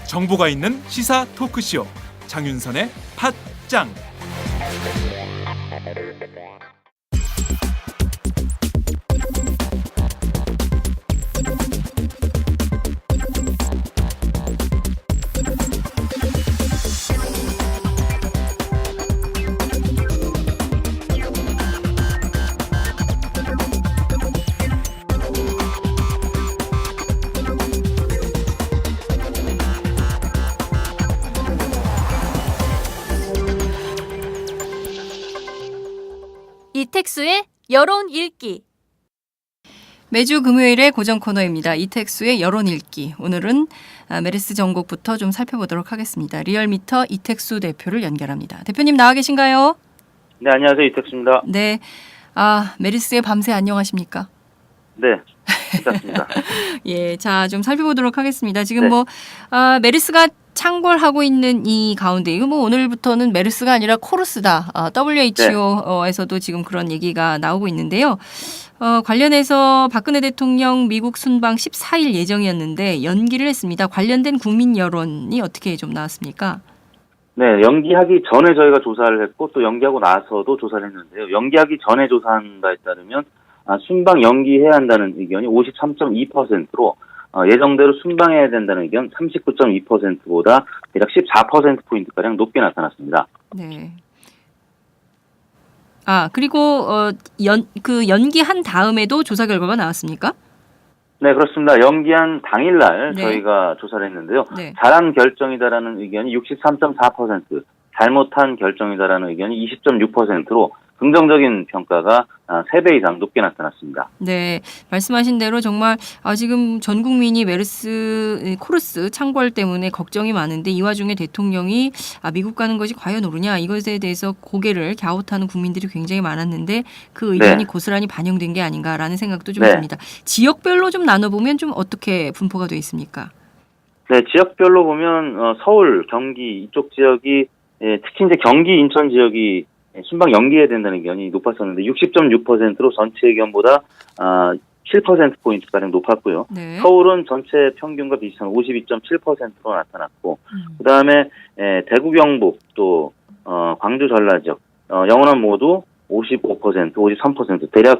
정보가 있는 시사 토크쇼 장윤선의 팟짱. 이택수의 여론 읽기. 매주 금요일의 고정 코너입니다. 이택수의 여론 읽기. 오늘은 메르스 전국부터 좀 살펴보도록 하겠습니다. 리얼미터 이택수 대표를 연결합니다. 대표님 나와 계신가요? 네, 안녕하세요. 이택수입니다. 네. 메르스의 밤새 안녕하십니까? 네, 괜찮습니다. 예, 자, 좀 살펴보도록 하겠습니다. 지금 네. 메르스가 창궐하고 있는 이 가운데, 이거 오늘부터는 메르스가 아니라 코르스다. WHO에서도 지금 그런 얘기가 나오고 있는데요. 관련해서 박근혜 대통령 미국 순방 14일 예정이었는데 연기를 했습니다. 관련된 국민 여론이 어떻게 좀 나왔습니까? 네, 연기하기 전에 저희가 조사를 했고 또 연기하고 나서도 조사를 했는데요. 연기하기 전에 조사한 바에 따르면 순방 연기해야 한다는 의견이 53.2%로 예정대로 순방해야 된다는 의견 39.2%보다 대략 14%포인트가량 높게 나타났습니다. 네. 그리고 연기한 다음에도 조사 결과가 나왔습니까? 네, 그렇습니다. 연기한 당일날 네. 저희가 조사를 했는데요. 네. 잘한 결정이다라는 의견이 63.4%, 잘못한 결정이다라는 의견이 20.6%로 긍정적인 평가가 3배 이상 높게 나타났습니다. 네, 말씀하신 대로 정말 지금 전 국민이 메르스 코르스 창궐 때문에 걱정이 많은데 이 와중에 대통령이 미국 가는 것이 과연 옳으냐 이것에 대해서 고개를 갸웃하는 국민들이 굉장히 많았는데 그 의견이 네. 고스란히 반영된 게 아닌가라는 생각도 좀 네. 듭니다. 지역별로 좀 나눠보면 좀 어떻게 분포가 되어 있습니까? 네, 지역별로 보면 서울, 경기 이쪽 지역이 특히 이제 경기, 인천 지역이 순방 연기해야 된다는 의견이 높았었는데 60.6%로 전체 의견보다 7%포인트가량 높았고요. 네. 서울은 전체 평균과 비슷한 52.7%로 나타났고 그다음에 대구, 경북 또 광주, 전라 지역, 영원한 모두 55%, 53% 대략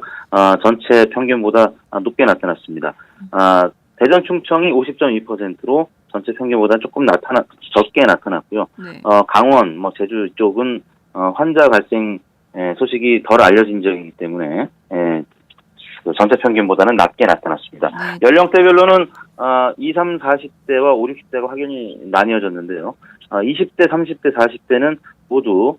전체 평균보다 높게 나타났습니다. 대전, 충청이 50.2%로 전체 평균보다 조금 적게 나타났고요. 네. 강원, 제주 쪽은 환자 발생 소식이 덜 알려진 지역이기 때문에 전체 평균보다는 낮게 나타났습니다. 네. 연령대별로는 20, 30, 40대와 5, 60대가 확연히 나뉘어졌는데요. 20대, 30대, 40대는 모두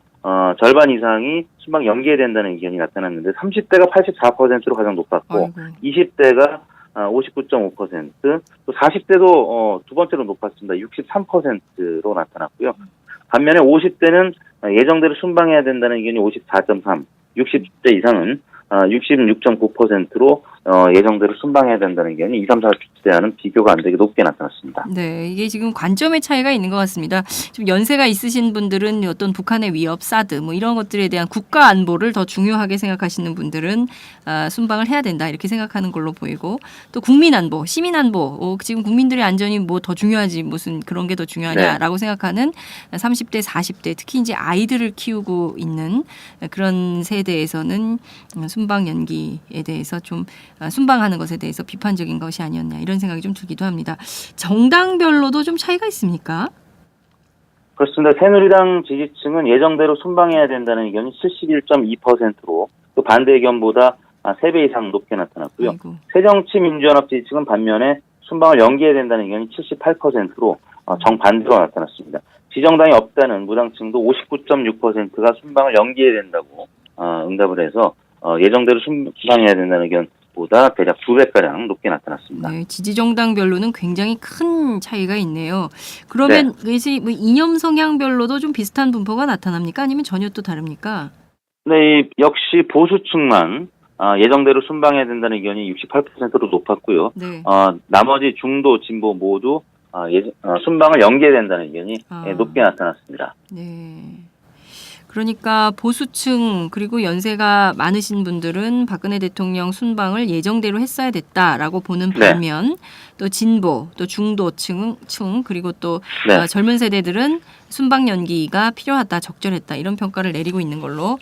절반 이상이 순방 연기해야 된다는 의견이 나타났는데 30대가 84%로 가장 높았고 아이고. 20대가 59.5%, 또 40대도 두 번째로 높았습니다. 63%로 나타났고요. 반면에 50대는 예정대로 순방해야 된다는 의견이 54.3, 60대 이상은 66.9%로 예정대로 순방해야 된다는 의견이 20, 40대와는 비교가 안 되게 높게 나타났습니다. 네, 이게 지금 관점의 차이가 있는 것 같습니다. 좀 연세가 있으신 분들은 어떤 북한의 위협, 사드 이런 것들에 대한 국가 안보를 더 중요하게 생각하시는 분들은 순방을 해야 된다 이렇게 생각하는 걸로 보이고 또 국민 안보, 시민 안보 지금 국민들의 안전이 더 중요하지 무슨 그런 게 더 중요하냐라고 생각하는 30대, 40대 특히 이제 아이들을 키우고 있는 그런 세대에서는 순방 연기에 대해서 좀 순방하는 것에 대해서 비판적인 것이 아니었냐 이런 생각이 좀 들기도 합니다. 정당별로도 좀 차이가 있습니까? 그렇습니다. 새누리당 지지층은 예정대로 순방해야 된다는 의견이 71.2%로 그 반대 의견보다 3배 이상 높게 나타났고요. 아이고. 새정치민주연합 지지층은 반면에 순방을 연기해야 된다는 의견이 78%로 정반대로 나타났습니다. 지정당이 없다는 무당층도 59.6%가 순방을 연기해야 된다고 응답을 해서 예정대로 순방해야 된다는 의견보다 대략 2배가량 높게 나타났습니다. 네, 지지정당별로는 굉장히 큰 차이가 있네요. 그러면 이념 성향별로도 좀 비슷한 분포가 나타납니까? 아니면 전혀 또 다릅니까? 네, 역시 보수층만 예정대로 순방해야 된다는 의견이 68%로 높았고요. 네. 나머지 중도, 진보 모두 순방을 연기해야 된다는 의견이 높게 나타났습니다. 네. 그러니까 보수층 그리고 연세가 많으신 분들은 박근혜 대통령 순방을 예정대로 했어야 됐다라고 보는 반면 또 진보 또 중도층 그리고 또 젊은 세대들은 순방 연기가 필요하다 적절했다 이런 평가를 내리고 있는 걸로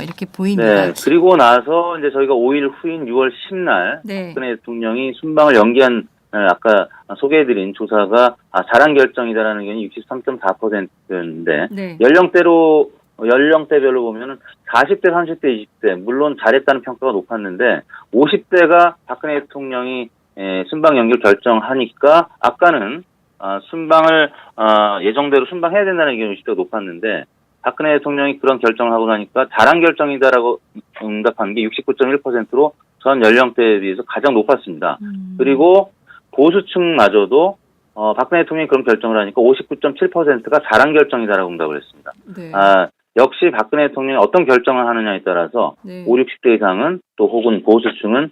이렇게 보입니다. 네. 그리고 나서 이제 저희가 5일 후인 6월 10날 박근혜 대통령이 순방을 연기한 아까 소개해드린 조사가 잘한 결정이다라는 의견이 63.4%였는데 연령대별로 보면은 40대, 30대, 20대 물론 잘했다는 평가가 높았는데 50대가 박근혜 대통령이 순방 연기를 결정하니까 아까는 순방을 예정대로 순방해야 된다는 의견이 50대가 높았는데 박근혜 대통령이 그런 결정을 하고 나니까 잘한 결정이다라고 응답한 게 69.1%로 전 연령대에 비해서 가장 높았습니다. 그리고 보수층마저도 박근혜 대통령이 그런 결정을 하니까 59.7%가 잘한 결정이다라고 응답을 했습니다. 역시 박근혜 대통령이 어떤 결정을 하느냐에 따라서 5, 60대 이상은 또 혹은 보수층은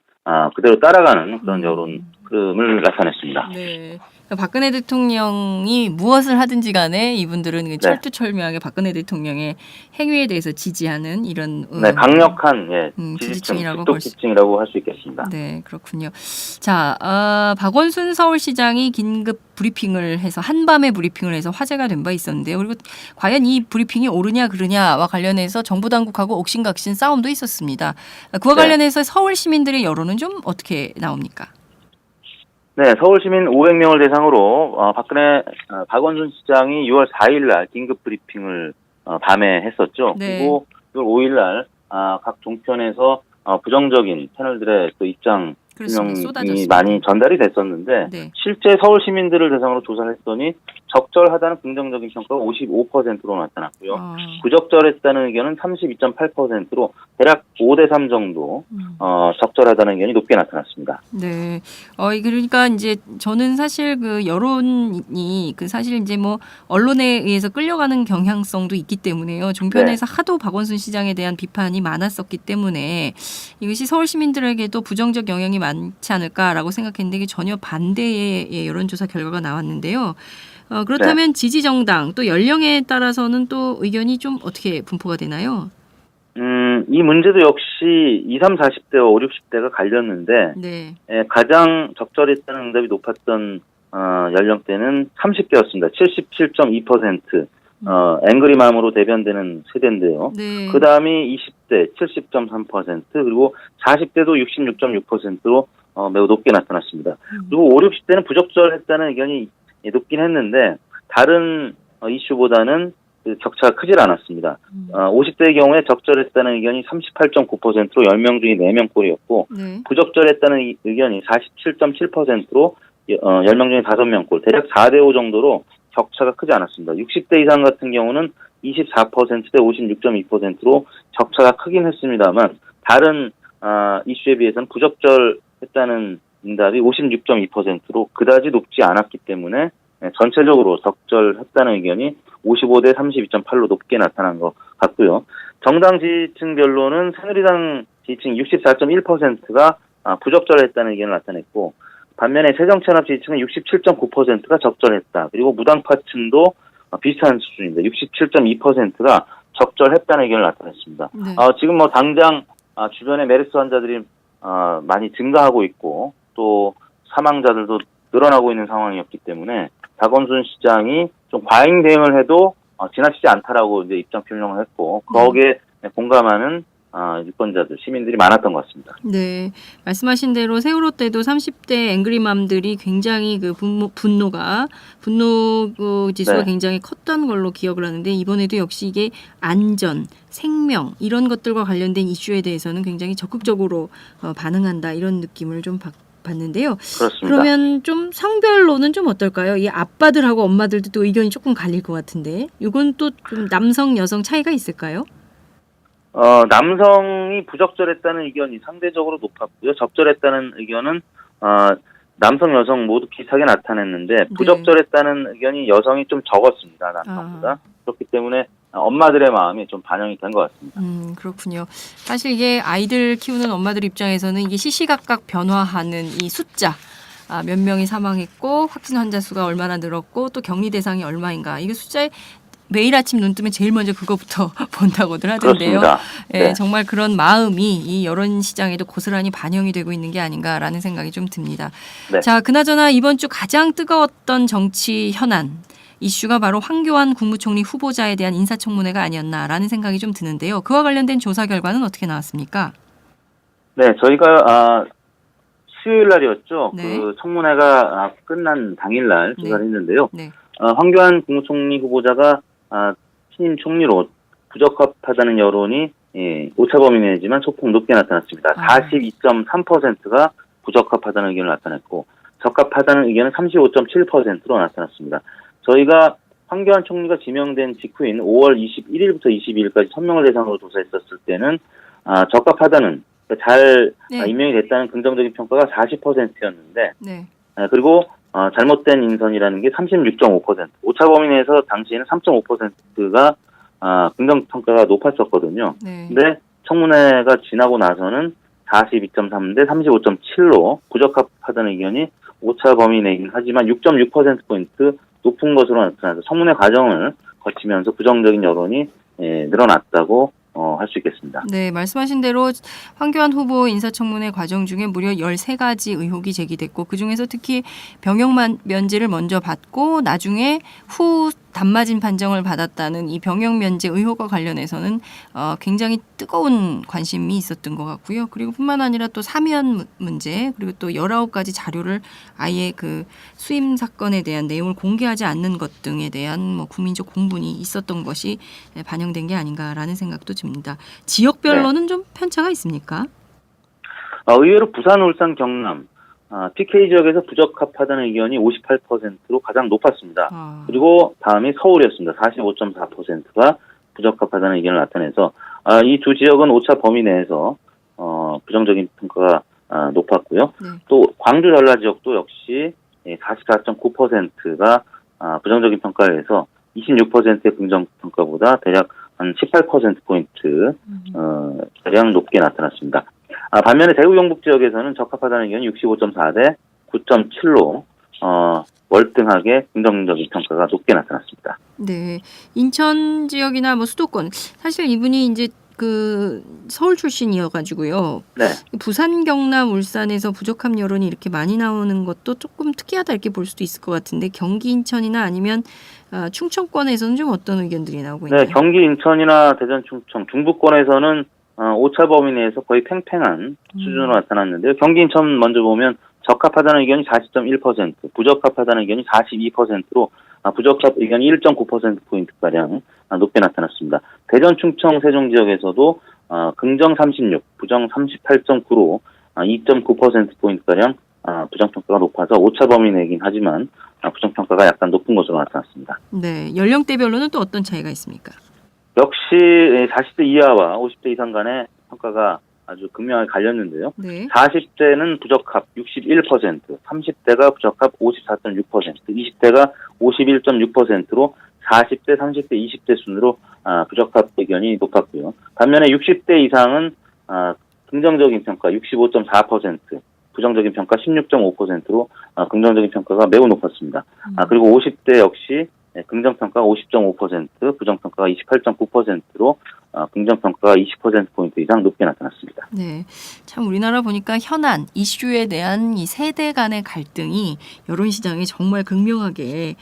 그대로 따라가는 그런 여론 흐름을 나타냈습니다. 네. 그러니까 박근혜 대통령이 무엇을 하든지 간에 이분들은 철두철미하게 박근혜 대통령의 행위에 대해서 지지하는 이런 강력한 지지층이라고 지지층이라고 할 수 있겠습니다. 네, 그렇군요. 자, 박원순 서울시장이 긴급 브리핑을 해서 한밤에 브리핑을 해서 화제가 된 바 있었는데요. 그리고 과연 이 브리핑이 옳으냐 그르냐와 관련해서 정부 당국하고 옥신각신 싸움도 있었습니다. 그와 관련해서 서울 시민들의 여론은 좀 어떻게 나옵니까? 네, 서울 시민 500명을 대상으로 박원순 시장이 6월 4일 날 긴급 브리핑을 밤에 했었죠. 그리고 6월 5일 날 각 종편에서 부정적인 패널들의 또 입장 설명이 많이 전달이 됐었는데 실제 서울 시민들을 대상으로 조사를 했더니 적절하다는 긍정적인 평가가 55%로 나타났고요. 부적절했다는 의견은 32.8%로 대략 5대3 정도 적절하다는 의견이 높게 나타났습니다. 네. 그러니까 이제 저는 사실 그 여론이 사실 이제 뭐 언론에 의해서 끌려가는 경향성도 있기 때문에요. 종편에서 하도 박원순 시장에 대한 비판이 많았었기 때문에 이것이 서울 시민들에게도 부정적 영향이 많지 않을까라고 생각했는데 이게 전혀 반대의 여론조사 결과가 나왔는데요. 그렇다면 지지 정당 또 연령에 따라서는 또 의견이 좀 어떻게 분포가 되나요? 이 문제도 역시 20, 30, 40대와 5, 60대가 갈렸는데 가장 적절했다는 응답이 높았던 연령대는 30대였습니다. 77.2%. 앵그리맘으로 대변되는 세대인데요. 그 다음이 20대 70.3% 그리고 40대도 66.6%로 매우 높게 나타났습니다. 그리고 5, 60대는 부적절했다는 의견이 높긴 했는데 다른 이슈보다는 그 격차가 크질 않았습니다. 50대의 경우에 적절했다는 의견이 38.9%로 10명 중에 4명 꼴이었고 부적절했다는 의견이 47.7%로 10명 중에 5명 꼴, 대략 4대5 정도로 격차가 크지 않았습니다. 60대 이상 같은 경우는 24%대 56.2%로 격차가 크긴 했습니다만 다른 이슈에 비해서는 부적절했다는 응답이 56.2%로 그다지 높지 않았기 때문에 전체적으로 적절했다는 의견이 55대 32.8로 높게 나타난 것 같고요. 정당 지지층별로는 새누리당 지지층 64.1%가 부적절했다는 의견을 나타냈고 반면에 새정치연합 지지층은 67.9%가 적절했다. 그리고 무당파층도 비슷한 수준입니다. 67.2%가 적절했다는 의견을 나타냈습니다. 지금 뭐 당장 주변에 메르스 환자들이 많이 증가하고 있고 또 사망자들도 늘어나고 있는 상황이었기 때문에 박원순 시장이 좀 과잉 대응을 해도 지나치지 않다라고 이제 입장 표명을 했고 거기에 공감하는 유권자들, 시민들이 많았던 것 같습니다. 네, 말씀하신 대로 세월호 때도 30대 앵그리맘들이 굉장히 그 분노 지수가 굉장히 컸던 걸로 기억을 하는데 이번에도 역시 이게 안전, 생명 이런 것들과 관련된 이슈에 대해서는 굉장히 적극적으로 반응한다 이런 느낌을 좀 봤는데요. 그렇습니다. 그러면 좀 성별로는 좀 어떨까요? 이 아빠들하고 엄마들도 또 의견이 조금 갈릴 것 같은데 이건 또 좀 남성, 여성 차이가 있을까요? 남성이 부적절했다는 의견이 상대적으로 높았고요. 적절했다는 의견은 남성, 여성 모두 비슷하게 나타냈는데 부적절했다는 의견이 여성이 좀 적었습니다. 남성보다. 그렇기 때문에 엄마들의 마음이 좀 반영이 된 것 같습니다. 그렇군요. 사실 이게 아이들 키우는 엄마들 입장에서는 이게 시시각각 변화하는 이 숫자 몇 명이 사망했고 확진 환자 수가 얼마나 늘었고 또 격리 대상이 얼마인가. 이게 숫자에 매일 아침 눈 뜨면 제일 먼저 그거부터 본다고들 하던데요. 그렇습니다. 예, 네. 정말 그런 마음이 이 여론 시장에도 고스란히 반영이 되고 있는 게 아닌가라는 생각이 좀 듭니다. 네. 자, 그나저나 이번 주 가장 뜨거웠던 정치 현안 이슈가 바로 황교안 국무총리 후보자에 대한 인사청문회가 아니었나라는 생각이 좀 드는데요. 그와 관련된 조사 결과는 어떻게 나왔습니까? 네, 저희가 수요일 날이었죠. 네. 그 청문회가 끝난 당일날 조사를 네. 했는데요. 네. 황교안 국무총리 후보자가 신임 총리로 부적합하다는 여론이 오차 범위 내지만 소폭 높게 나타났습니다. 42.3%가 부적합하다는 의견을 나타냈고 적합하다는 의견은 35.7%로 나타났습니다. 저희가 황교안 총리가 지명된 직후인 5월 21일부터 22일까지 1000명을 대상으로 조사했었을 때는 적합하다는 잘 네. 임명이 됐다는 긍정적인 평가가 40%였는데 네. 그리고 잘못된 인선이라는 게 36.5%. 오차 범위 내에서 당시에는 3.5%가 긍정 평가가 높았었거든요. 네. 근데 청문회가 지나고 나서는 42.3대 35.7로 부적합하다는 의견이 오차 범위 내긴 하지만 6.6%포인트 높은 것으로 나타나서 청문회 과정을 거치면서 부정적인 여론이 늘어났다고 할 수 있겠습니다. 네, 말씀하신 대로 황교안 후보 인사청문회 과정 중에 무려 13가지 의혹이 제기됐고 그중에서 특히 병역 면제를 먼저 받고 나중에 후 단마진 판정을 받았다는 이 병역 면제 의혹과 관련해서는 굉장히 뜨거운 관심이 있었던 것 같고요. 그리고 뿐만 아니라 또 사면 문제 그리고 또 19가지 자료를 아예 그 수임 사건에 대한 내용을 공개하지 않는 것 등에 대한 뭐 국민적 공분이 있었던 것이 반영된 게 아닌가라는 생각도 듭니다. 지역별로는 좀 편차가 있습니까? 의외로 부산, 울산, 경남 PK 지역에서 부적합하다는 의견이 58%로 가장 높았습니다. 그리고 다음이 서울이었습니다. 45.4%가 부적합하다는 의견을 나타내서 이 두 지역은 오차 범위 내에서 부정적인 평가가 높았고요. 네. 또 광주 전라 지역도 역시 44.9%가 부정적인 평가를 해서 26%의 긍정 평가보다 대략 한 18%포인트 가량 높게 나타났습니다. 반면에 대구 경북 지역에서는 적합하다는 의견이 65.4대 9.7로 월등하게 긍정적인 평가가 높게 나타났습니다. 네, 인천 지역이나 뭐 수도권 사실 이분이 이제 그 서울 출신이어가지고요. 네. 부산, 경남, 울산에서 부적합 여론이 이렇게 많이 나오는 것도 조금 특이하다 이렇게 볼 수도 있을 것 같은데 경기, 인천이나 아니면 충청권에서는 좀 어떤 의견들이 나오고 있나요? 네, 경기, 인천이나 대전, 충청, 중부권에서는 오차 범위 내에서 거의 팽팽한 수준으로 나타났는데요. 경기, 인천 먼저 보면 적합하다는 의견이 40.1%, 부적합하다는 의견이 42%로 부적합 의견이 1.9%포인트가량 높게 나타났습니다. 대전, 충청, 세종 지역에서도 긍정 36, 부정 38.9로 2.9%포인트가량 부정평가가 높아서 오차 범위 내긴 하지만 부정평가가 약간 높은 것으로 나타났습니다. 네, 연령대별로는 또 어떤 차이가 있습니까? 역시 40대 이하와 50대 이상 간의 평가가 아주 극명하게 갈렸는데요. 네. 40대는 부적합 61%, 30대가 부적합 54.6%, 20대가 51.6%로 40대, 30대, 20대 순으로 부적합 의견이 높았고요. 반면에 60대 이상은 긍정적인 평가 65.4%, 부정적인 평가 16.5%로 긍정적인 평가가 매우 높았습니다. 그리고 50대 역시 긍정평가가 50.5%, 부정평가가 28.9%로 긍정평가가 20%포인트 이상 높게 나타났습니다. 네, 참 우리나라 보니까 현안, 이슈에 대한 이 세대 간의 갈등이 여론시장에 정말 극명하게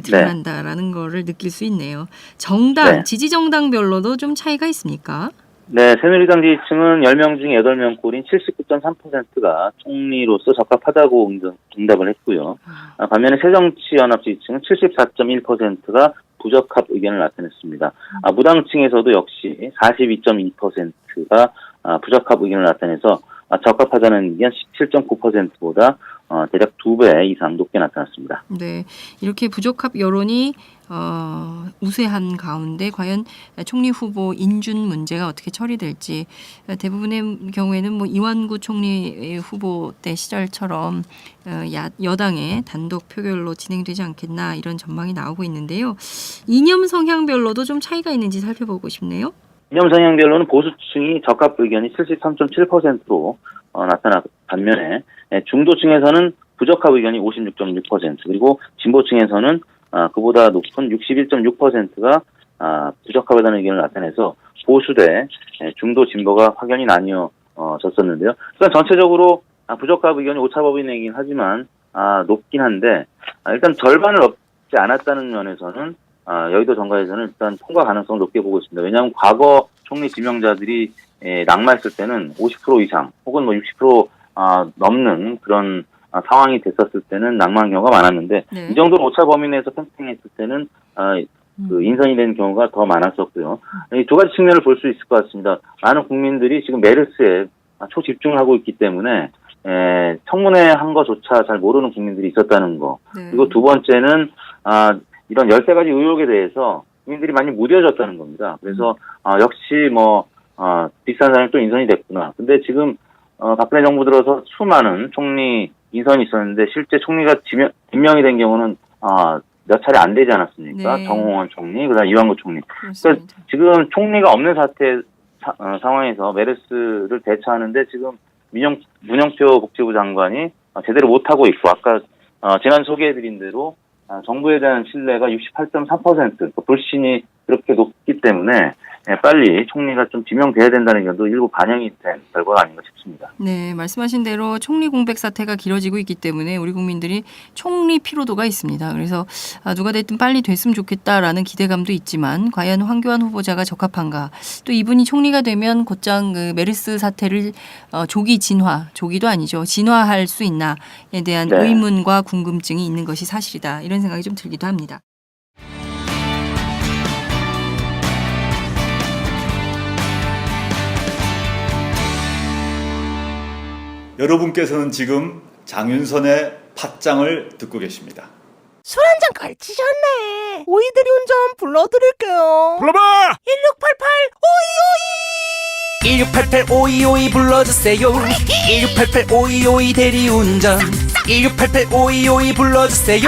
드러난다라는 거를 느낄 수 있네요. 정당, 네. 지지정당별로도 좀 차이가 있습니까? 네, 새누리당 지지층은 10명 중에 8명 꼴인 79.3%가 총리로서 적합하다고 응답을 했고요. 반면에 새정치연합 지지층은 74.1%가 부적합 의견을 나타냈습니다. 무당층에서도 역시 42.2%가 부적합 의견을 나타내서 적합하다는 의견 17.9%보다 대략 2배 이상 높게 나타났습니다. 네, 이렇게 부적합 여론이 우세한 가운데 과연 총리 후보 인준 문제가 어떻게 처리될지 대부분의 경우에는 뭐 이완구 총리 후보 때 시절처럼 여당의 단독 표결로 진행되지 않겠나 이런 전망이 나오고 있는데요. 이념 성향별로도 좀 차이가 있는지 살펴보고 싶네요. 이념 성향별로는 보수층이 적합 의견이 73.7%로 나타나 반면에 중도층에서는 부적합 의견이 56.6% 그리고 진보층에서는 그보다 높은 61.6%가 부적합하다는 의견을 나타내서 보수 대 중도 진보가 확연히 나뉘어졌었는데요. 그러니까 전체적으로 부적합 의견이 오차범위내긴 하지만 높긴 한데 일단 절반을 넘지 않았다는 면에서는 여의도 정가에서는 일단 통과 가능성을 높게 보고 있습니다. 왜냐하면 과거 총리 지명자들이 낙마했을 때는 50% 이상 혹은 뭐 60% 넘는 그런 상황이 됐었을 때는 낙마한 경우가 많았는데 네. 이 정도로 오차 범위 내에서 팽팽했을 때는 그 인선이 된 경우가 더 많았었고요. 이 두 가지 측면을 볼 수 있을 것 같습니다. 많은 국민들이 지금 메르스에 초집중을 하고 있기 때문에 청문회 한 거조차 잘 모르는 국민들이 있었다는 거. 네. 그리고 두 번째는 이런 13가지 의혹에 대해서 국민들이 많이 무뎌졌다는 겁니다. 그래서 역시 비슷한 사람이 또 인선이 됐구나. 근데 지금 박근혜 정부 들어서 수많은 총리 인선이 있었는데 실제 총리가 임명이 된 경우는 몇 차례 안 되지 않았습니까? 네. 정홍원 총리, 그다음 이완구 총리. 그렇습니다. 그러니까 지금 총리가 없는 상황에서 메르스를 대처하는데 지금 문영표 복지부 장관이 제대로 못하고 있고 아까 지난 소개해드린 대로 정부에 대한 신뢰가 68.3% 불신이 그렇게 높기 때문에 빨리 총리가 좀 지명돼야 된다는 의견도 일부 반영이 된 결과가 아닌가 싶습니다. 네, 말씀하신 대로 총리 공백 사태가 길어지고 있기 때문에 우리 국민들이 총리 피로도가 있습니다. 그래서 누가 됐든 빨리 됐으면 좋겠다라는 기대감도 있지만 과연 황교안 후보자가 적합한가? 또 이분이 총리가 되면 곧장 그 메르스 사태를 조기도 아니죠. 진화할 수 있나에 대한 네. 의문과 궁금증이 있는 것이 사실이다. 이런 생각이 좀 들기도 합니다. 여러분께서는 지금 장윤선의 팟짱을 듣고 계십니다. 술 한 잔 걸치셨네. 오이들이 운전 불러드릴게요. 불러봐! 1688 오이오이 불러주세요. 1688 오이오이 대리운전. 1688 오이오이 불러주세요.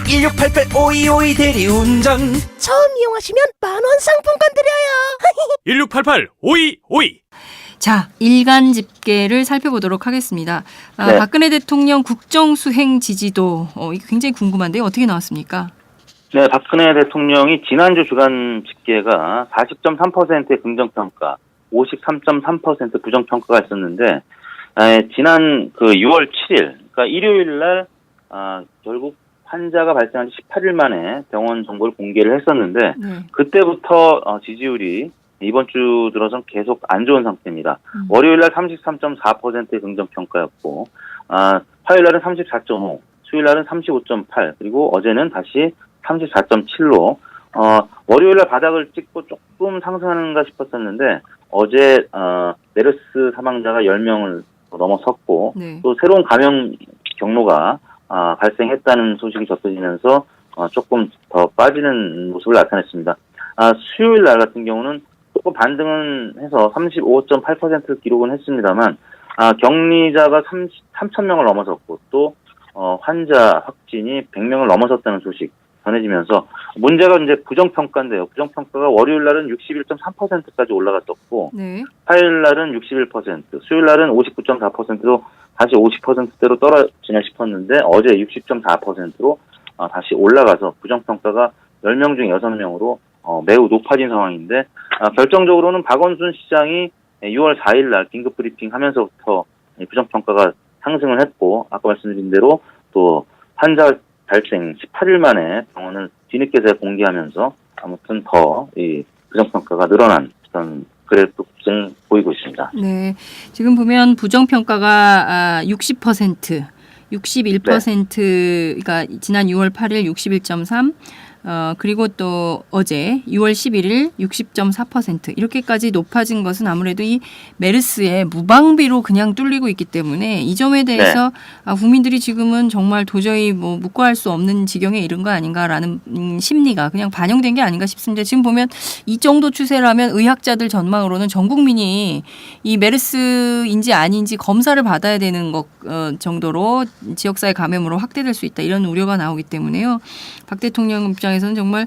1688 오이오이 대리운전. 처음 이용하시면 10,000원 상품권 드려요. 1688 5252 자, 일간 집계를 살펴보도록 하겠습니다. 네. 박근혜 대통령 국정수행 지지도 이거 굉장히 궁금한데요. 어떻게 나왔습니까? 네, 박근혜 대통령이 지난주 주간 집계가 40.3%의 긍정평가, 53.3% 부정평가가 있었는데, 지난 6월 7일, 그러니까 일요일 날, 결국 환자가 발생한 지 18일 만에 병원 정보를 공개를 했었는데, 네. 그때부터 지지율이 이번 주 들어선 계속 안 좋은 상태입니다. 월요일 날 33.4%의 긍정평가였고, 화요일 날은 34.5, 수요일 날은 35.8, 그리고 어제는 다시 34.7로, 월요일 날 바닥을 찍고 조금 상승하는가 싶었었는데, 어제, 메르스 사망자가 10명을 넘어섰고, 네. 또 새로운 감염 경로가, 발생했다는 소식이 접해지면서, 조금 더 빠지는 모습을 나타냈습니다. 수요일 날 같은 경우는 조금 반등은 해서 35.8%를 기록은 했습니다만, 격리자가 3,000명을 넘어섰고, 또, 환자 확진이 100명을 넘어섰다는 소식 전해지면서, 문제가 이제 부정평가인데요. 부정평가가 월요일 날은 61.3%까지 올라갔었고, 네. 화요일 날은 61%, 수요일 날은 59.4%로 다시 50%대로 떨어지나 싶었는데, 어제 60.4%로 다시 올라가서 부정평가가 10명 중 6명으로 매우 높아진 상황인데, 결정적으로는 박원순 시장이 6월 4일 날 긴급 브리핑 하면서부터 부정평가가 상승을 했고, 아까 말씀드린 대로 또 환자 발생 18일 만에 병원을 뒤늦게서 공개하면서 아무튼 더 이 부정평가가 늘어난 그런 그래프를 보이고 있습니다. 네. 지금 보면 부정평가가 60%, 61%, 그러니까 지난 6월 8일 61.3, 그리고 또 어제 6월 11일 60.4% 이렇게까지 높아진 것은 아무래도 이 메르스의 무방비로 그냥 뚫리고 있기 때문에 이 점에 대해서 국민들이 지금은 정말 도저히 묵과할 수 없는 지경에 이른 거 아닌가라는 심리가 그냥 반영된 게 아닌가 싶습니다. 지금 보면 이 정도 추세라면 의학자들 전망으로는 전 국민이 이 메르스인지 아닌지 검사를 받아야 되는 것 정도로 지역사회 감염으로 확대될 수 있다 이런 우려가 나오기 때문에요. 박 대통령 입장에서는 정말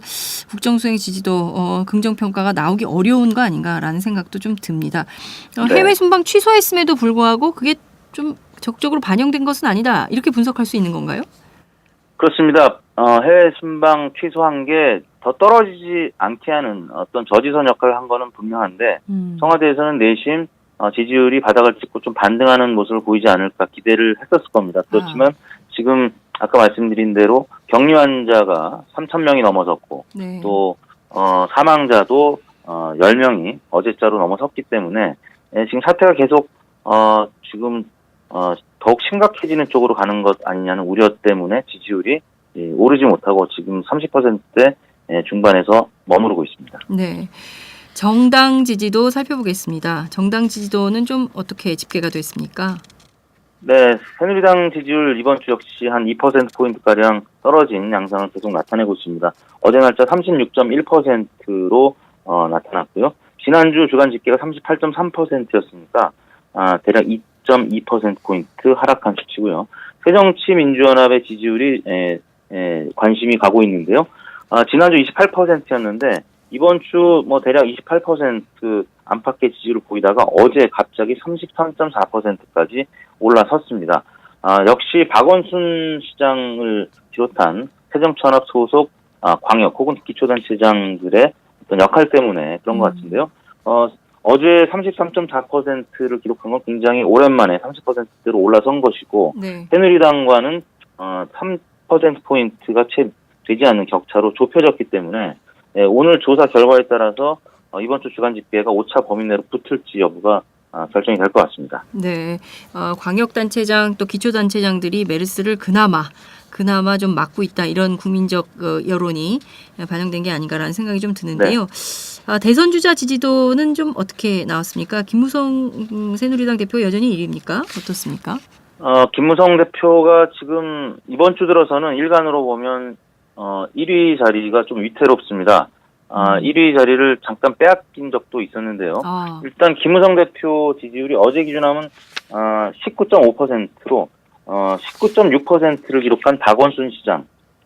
국정수행 지지도 긍정평가가 나오기 어려운 거 아닌가라는 생각도 좀 듭니다. 네. 해외 순방 취소했음에도 불구하고 그게 좀 적극적으로 반영된 것은 아니다. 이렇게 분석할 수 있는 건가요? 그렇습니다. 해외 순방 취소한 게 더 떨어지지 않게 하는 어떤 저지선 역할을 한 거는 분명한데 청와대에서는 내심 지지율이 바닥을 찍고 좀 반등하는 모습을 보이지 않을까 기대를 했었을 겁니다. 그렇지만 지금 아까 말씀드린 대로 격리 환자가 3,000명이 넘어섰고 네. 또 사망자도 10명이 어제자로 넘어섰기 때문에 지금 사태가 계속 지금 더욱 심각해지는 쪽으로 가는 것 아니냐는 우려 때문에 지지율이 오르지 못하고 지금 30%대 중반에서 머무르고 있습니다. 네. 정당 지지도 살펴보겠습니다. 정당 지지도는 좀 어떻게 집계가 됐습니까? 네, 새누리당 지지율 이번 주 역시 한 2%포인트가량 떨어진 양상을 계속 나타내고 있습니다. 어제 날짜 36.1%로 나타났고요. 지난주 주간 집계가 38.3%였으니까 대략 2.2%포인트 하락한 수치고요. 새정치민주연합의 지지율이 관심이 가고 있는데요. 지난주 28%였는데 이번 주 대략 28% 안팎의 지지를 보이다가 어제 갑자기 33.4%까지 올라섰습니다. 역시 박원순 시장을 비롯한 새정치연합 소속 광역 혹은 기초단체장들의 어떤 역할 때문에 그런 것 같은데요. 어제 33.4%를 기록한 건 굉장히 오랜만에 30%대로 올라선 것이고 네. 새누리당과는 3%포인트가 채 되지 않는 격차로 좁혀졌기 때문에 오늘 조사 결과에 따라서 이번 주 주간 집계가 오차 범위 내로 붙을지 여부가 결정이 될 것 같습니다. 네. 광역단체장 또 기초단체장들이 메르스를 그나마 좀 막고 있다. 이런 국민적 여론이 반영된 게 아닌가라는 생각이 좀 드는데요. 대선 주자 지지도는 좀 어떻게 나왔습니까? 김무성 새누리당 대표 여전히 1위입니까? 어떻습니까? 김무성 대표가 지금 이번 주 들어서는 일간으로 보면 1위 자리가 좀 위태롭습니다. 1위 자리를 잠깐 빼앗긴 적도 있었는데요. 일단 김무성 대표 지지율이 어제 기준하면 19.5%로 19.6%를 기록한 박원순 시장.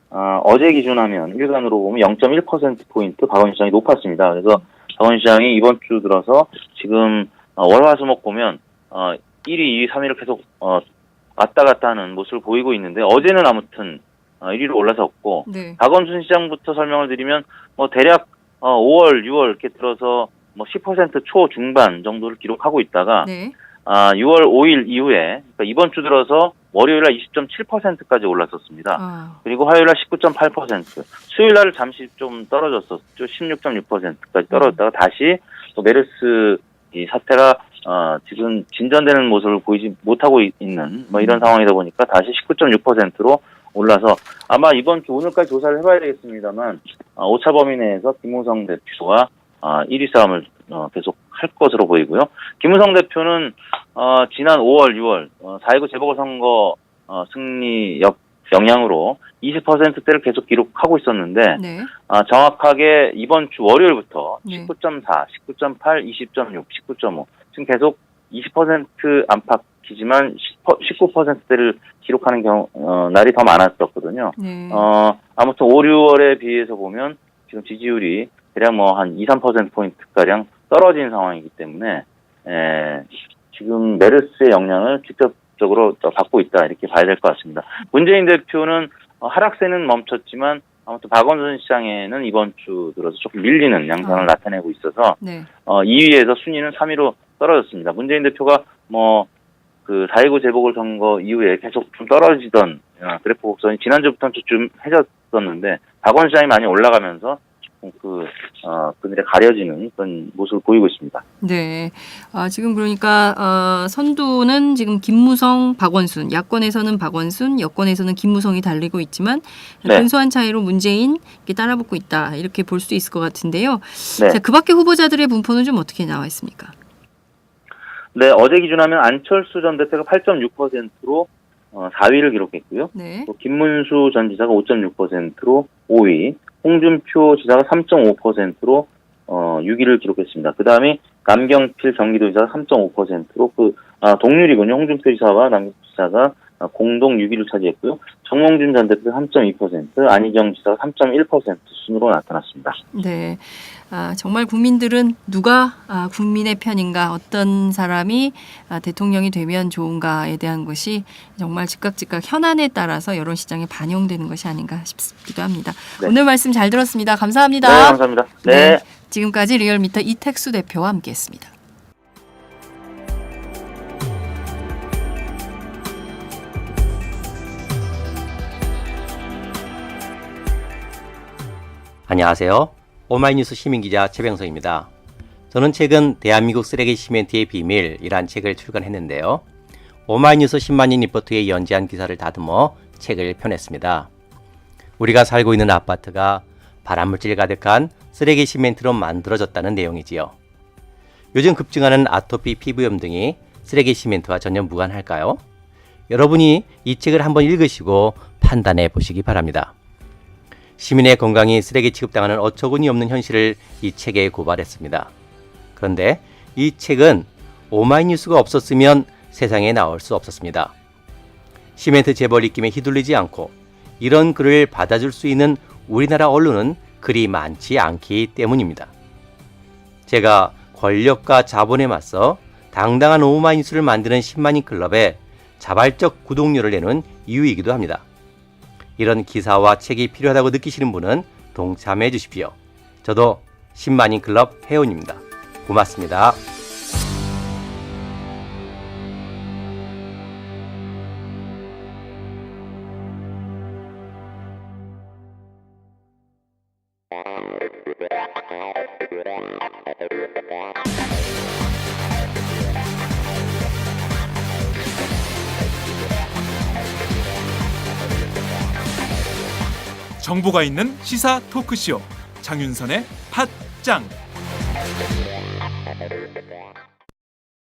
어제 기준하면 일간으로 보면 0.1%포인트 박원순 시장이 높았습니다. 그래서 박원순 시장이 이번 주 들어서 지금 월화수목 보면 1위, 2위, 3위를 계속 왔다 갔다 하는 모습을 보이고 있는데 어제는 아무튼 1위로 올라섰고 네. 박원순 시장부터 설명을 드리면 대략 5월, 6월 이렇게 들어서 10% 초중반 정도를 기록하고 있다가 네. 6월 5일 이후에 그러니까 이번 주 들어서 월요일날 20.7%까지 올랐었습니다. 그리고 화요일날 19.8%, 수요일날 잠시 좀 떨어졌었죠. 16.6%까지 떨어졌다가 다시 또 메르스 이 사태가 지금 진전되는 모습을 보이지 못하고 있는 이런 상황이다 보니까 다시 19.6%로 올라서 아마 이번 주 오늘까지 조사를 해봐야 되겠습니다만 오차 범위 내에서 김무성 대표와 1위 싸움을 계속 할 것으로 보이고요. 김무성 대표는 지난 5월, 6월 4.19 재보궐선거 승리 영향으로 20%대를 계속 기록하고 있었는데 네. 정확하게 이번 주 월요일부터 네. 19.4, 19.8, 20.6, 19.5 지금 계속 20% 안팎이지만 19%대를 기록하는 날이 더 많았었거든요. 네. 아무튼 5, 6월에 비해서 보면 지금 지지율이 대략 한 2, 3%포인트가량 떨어진 상황이기 때문에 지금 메르스의 영향을 직접적으로 받고 있다 이렇게 봐야 될 것 같습니다. 문재인 대표는 하락세는 멈췄지만 아무튼 박원순 시장에는 이번 주 들어서 조금 밀리는 양상을 나타내고 있어서 네. 2위에서 순위는 3위로 떨어졌습니다. 문재인 대표가 4.19 재보궐선거 이후에 계속 좀 떨어지던 그래프 곡선이 지난주부터는 좀 해졌었는데 박원순 시장이 많이 올라가면서 그늘에 가려지는 그런 모습을 보이고 있습니다. 네. 지금 그러니까 선두는 지금 김무성, 박원순, 야권에서는 박원순, 여권에서는 김무성이 달리고 있지만 네. 근소한 차이로 문재인 이렇게 따라붙고 있다 이렇게 볼 수도 있을 것 같은데요. 네. 자, 그 밖에 후보자들의 분포는 좀 어떻게 나와 있습니까? 네, 어제 기준하면 안철수 전 대표가 8.6%로 4위를 기록했고요. 네. 또 김문수 전 지사가 5.6%로 5위, 홍준표 지사가 3.5%로 6위를 기록했습니다. 그 다음에 남경필 경기도지사가 3.5%로 동률이군요. 홍준표 지사와 남경필 지사가 공동 6위를 차지했고요. 정몽준 전 대표 3.2%, 안희정 지사가 3.1% 순으로 나타났습니다. 네. 정말 국민들은 누가 국민의 편인가, 어떤 사람이 대통령이 되면 좋은가에 대한 것이 정말 즉각 현안에 따라서 여론시장에 반영되는 것이 아닌가 싶기도 합니다. 네. 오늘 말씀 잘 들었습니다. 감사합니다. 네, 감사합니다. 네. 지금까지 리얼미터 이택수 대표와 함께했습니다. 안녕하세요. 오마이뉴스 시민기자 최병성입니다. 저는 최근 대한민국 쓰레기 시멘트의 비밀이란 책을 출간했는데요. 오마이뉴스 10만인 리포트에 연재한 기사를 다듬어 책을 펴냈습니다. 우리가 살고 있는 아파트가 발암물질 가득한 쓰레기 시멘트로 만들어졌다는 내용이지요. 요즘 급증하는 아토피 피부염 등이 쓰레기 시멘트와 전혀 무관할까요? 여러분이 이 책을 한번 읽으시고 판단해 보시기 바랍니다. 시민의 건강이 쓰레기 취급당하는 어처구니 없는 현실을 이 책에 고발했습니다. 그런데 이 책은 오마이뉴스가 없었으면 세상에 나올 수 없었습니다. 시멘트 재벌 입김에 휘둘리지 않고 이런 글을 받아줄 수 있는 우리나라 언론은 그리 많지 않기 때문입니다. 제가 권력과 자본에 맞서 당당한 오마이뉴스를 만드는 10만인 클럽에 자발적 구독료를 내는 이유이기도 합니다. 이런 기사와 책이 필요하다고 느끼시는 분은 동참해 주십시오. 저도 10만인 클럽 회원입니다. 고맙습니다. 정보가 있는 시사 토크쇼 장윤선의 팟짱.